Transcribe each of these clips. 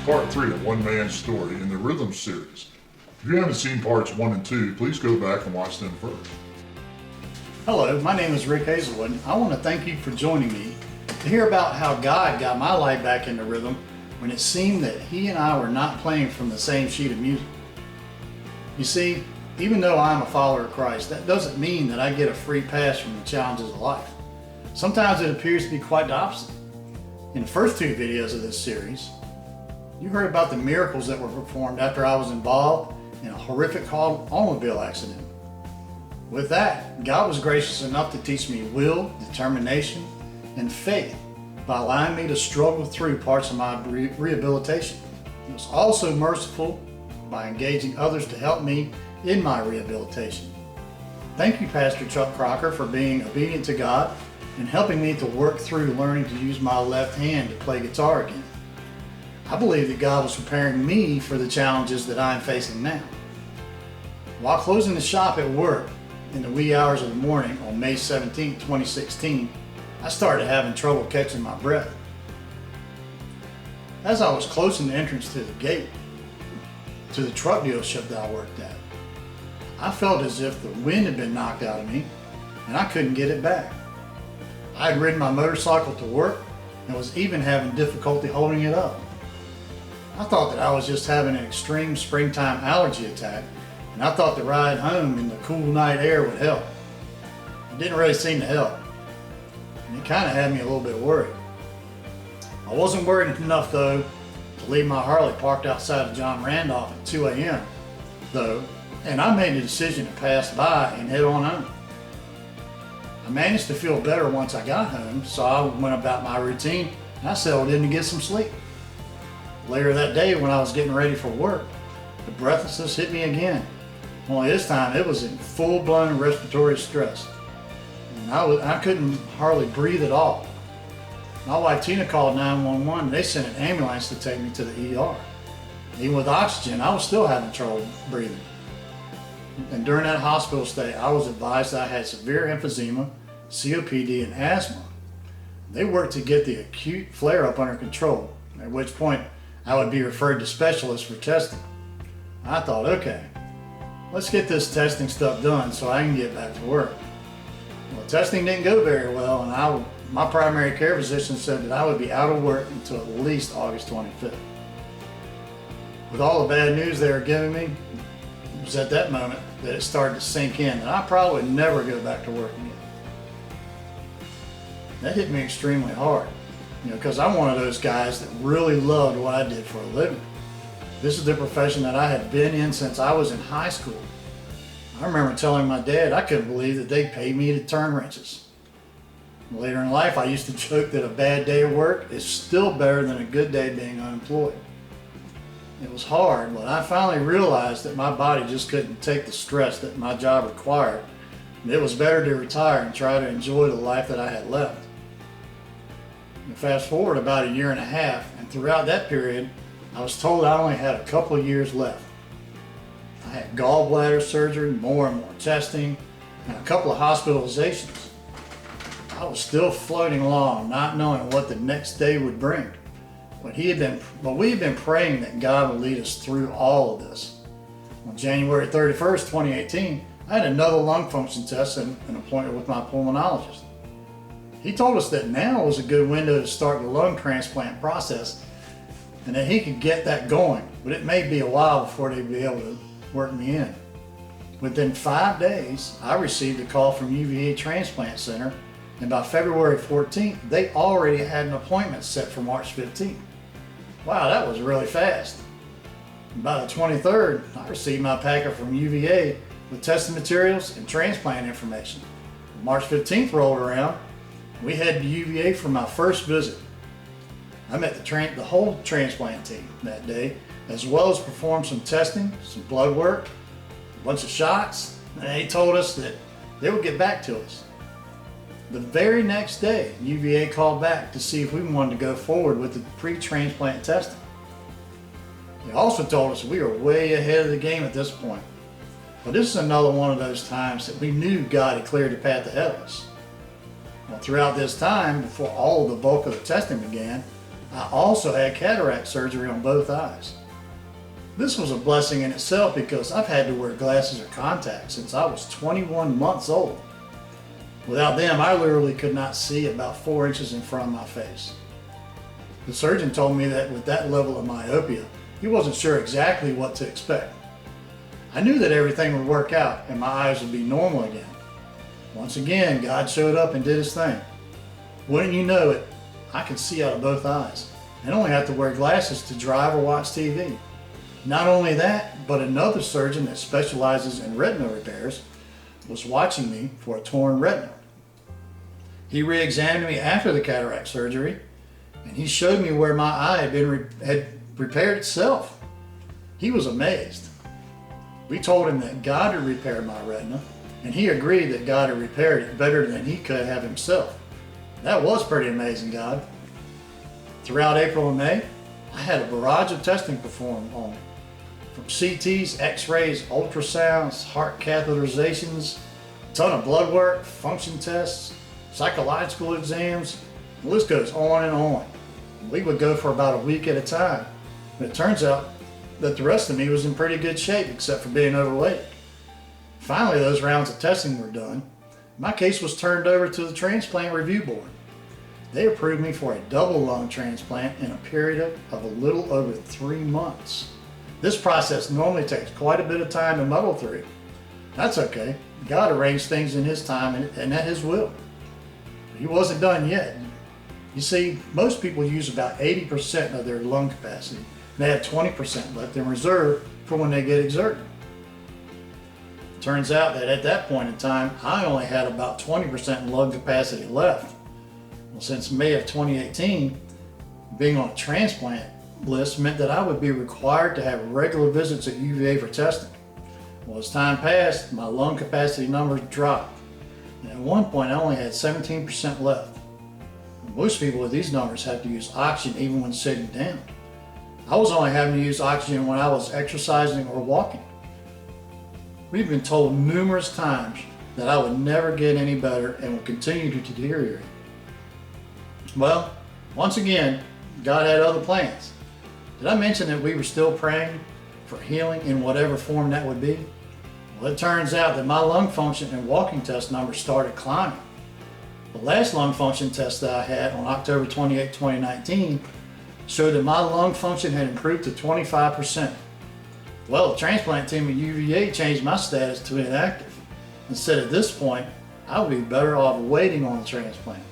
part 3 of One Man's Story in the Rhythm series. If you haven't seen parts 1 and 2, please go back and watch them first. Hello, my name is Rick Hazelwood. I want to thank you for joining me to hear about how God got my life back into rhythm when it seemed that He and I were not playing from the same sheet of music. You see, even though I'm a follower of Christ, that doesn't mean that I get a free pass from the challenges of life. Sometimes it appears to be quite the opposite. In the first 2 videos of this series, you heard about the miracles that were performed after I was involved in a horrific automobile accident. With that, God was gracious enough to teach me will, determination, and faith by allowing me to struggle through parts of my rehabilitation. He was also merciful by engaging others to help me in my rehabilitation. Thank you, Pastor Chuck Crocker, for being obedient to God and helping me to work through learning to use my left hand to play guitar again. I believe that God was preparing me for the challenges that I am facing now. While closing the shop at work in the wee hours of the morning on May 17, 2016, I started having trouble catching my breath. As I was closing the entrance to the gate to the truck dealership that I worked at, I felt as if the wind had been knocked out of me and I couldn't get it back. I had ridden my motorcycle to work and was even having difficulty holding it up. I thought that I was just having an extreme springtime allergy attack, and I thought the ride home in the cool night air would help. It didn't really seem to help, and it kind of had me a little bit worried. I wasn't worried enough though to leave my Harley parked outside of John Randolph at 2 a.m. though, and I made the decision to pass by and head on home. I managed to feel better once I got home, so I went about my routine and I settled in to get some sleep. Later that day when I was getting ready for work, the breathlessness hit me again. Only this time it was in full-blown respiratory stress. And I couldn't hardly breathe at all. My wife Tina called 911 and they sent an ambulance to take me to the ER. Even with oxygen, I was still having trouble breathing. And during that hospital stay, I was advised that I had severe emphysema, COPD, and asthma. They worked to get the acute flare-up under control, at which point I would be referred to specialists for testing. I thought, okay, let's get this testing stuff done so I can get back to work. Well, testing didn't go very well, and my primary care physician said that I would be out of work until at least August 25th. With all the bad news they were giving me, it was at that moment that it started to sink in that I probably would never go back to work again. That hit me extremely hard, because I'm one of those guys that really loved what I did for a living. This is the profession that I had been in since I was in high school. I remember telling my dad I couldn't believe that they paid me to turn wrenches. Later in life, I used to joke that a bad day of work is still better than a good day being unemployed. It was hard, but I finally realized that my body just couldn't take the stress that my job required. And it was better to retire and try to enjoy the life that I had left. And fast forward about a year and a half, and throughout that period, I was told I only had a couple of years left. I had gallbladder surgery, more and more testing, and a couple of hospitalizations. I was still floating along, not knowing what the next day would bring. But we had been praying that God would lead us through all of this. On January 31st, 2018, I had another lung function test and an appointment with my pulmonologist. He told us that now was a good window to start the lung transplant process and that he could get that going, but it may be a while before they'd be able to work me in. Within 5 days, I received a call from UVA Transplant Center, and by February 14th, they already had an appointment set for March 15th. Wow, that was really fast. And by the 23rd, I received my packet from UVA with testing materials and transplant information. March 15th rolled around, we headed to UVA for my first visit. I met the whole transplant team that day, as well as performed some testing, some blood work, a bunch of shots, and they told us that they would get back to us. The very next day, UVA called back to see if we wanted to go forward with the pre-transplant testing. They also told us we were way ahead of the game at this point. But this is another one of those times that we knew God had cleared the path ahead of us. Well, throughout this time, before all of the bulk of the testing began, I also had cataract surgery on both eyes. This was a blessing in itself because I've had to wear glasses or contacts since I was 21 months old. Without them, I literally could not see about 4 inches in front of my face. The surgeon told me that with that level of myopia, he wasn't sure exactly what to expect. I knew that everything would work out and my eyes would be normal again. Once again, God showed up and did his thing. Wouldn't you know it, I could see out of both eyes and only have to wear glasses to drive or watch TV. Not only that, but another surgeon that specializes in retina repairs was watching me for a torn retina. He re-examined me after the cataract surgery, and he showed me where my eye had repaired itself. He was amazed. We told him that God had repaired my retina, and he agreed that God had repaired it better than he could have himself. That was pretty amazing, God. Throughout April and May, I had a barrage of testing performed on me. From CTs, x-rays, ultrasounds, heart catheterizations, a ton of blood work, function tests, psychological exams, the list goes on and on. We would go for about a week at a time. And it turns out that the rest of me was in pretty good shape except for being overweight. Finally, those rounds of testing were done. My case was turned over to the Transplant Review Board. They approved me for a double lung transplant in a period of a little over 3 months. This process normally takes quite a bit of time to muddle through. That's okay. God arranged things in his time and at his will. He wasn't done yet. You see, most people use about 80% of their lung capacity. They have 20% left in reserve for when they get exerted. Turns out that at that point in time, I only had about 20% lung capacity left. Well, since May of 2018, being on a transplant list meant that I would be required to have regular visits at UVA for testing. Well, as time passed, my lung capacity numbers dropped. And at one point, I only had 17% left. Most people with these numbers have to use oxygen even when sitting down. I was only having to use oxygen when I was exercising or walking. We've been told numerous times that I would never get any better and would continue to deteriorate. Well, once again, God had other plans. Did I mention that we were still praying for healing in whatever form that would be? Well, it turns out that my lung function and walking test numbers started climbing. The last lung function test that I had on October 28, 2019 showed that my lung function had improved to 25%. Well, the transplant team at UVA changed my status to inactive and said at this point I would be better off waiting on the transplant.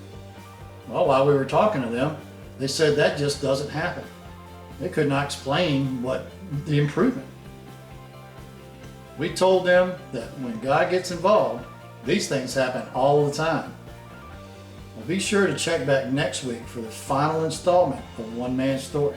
Well, while we were talking to them, they said that just doesn't happen. They could not explain what the improvement. We told them that when God gets involved, these things happen all the time. Well, be sure to check back next week for the final installment of One Man's Story.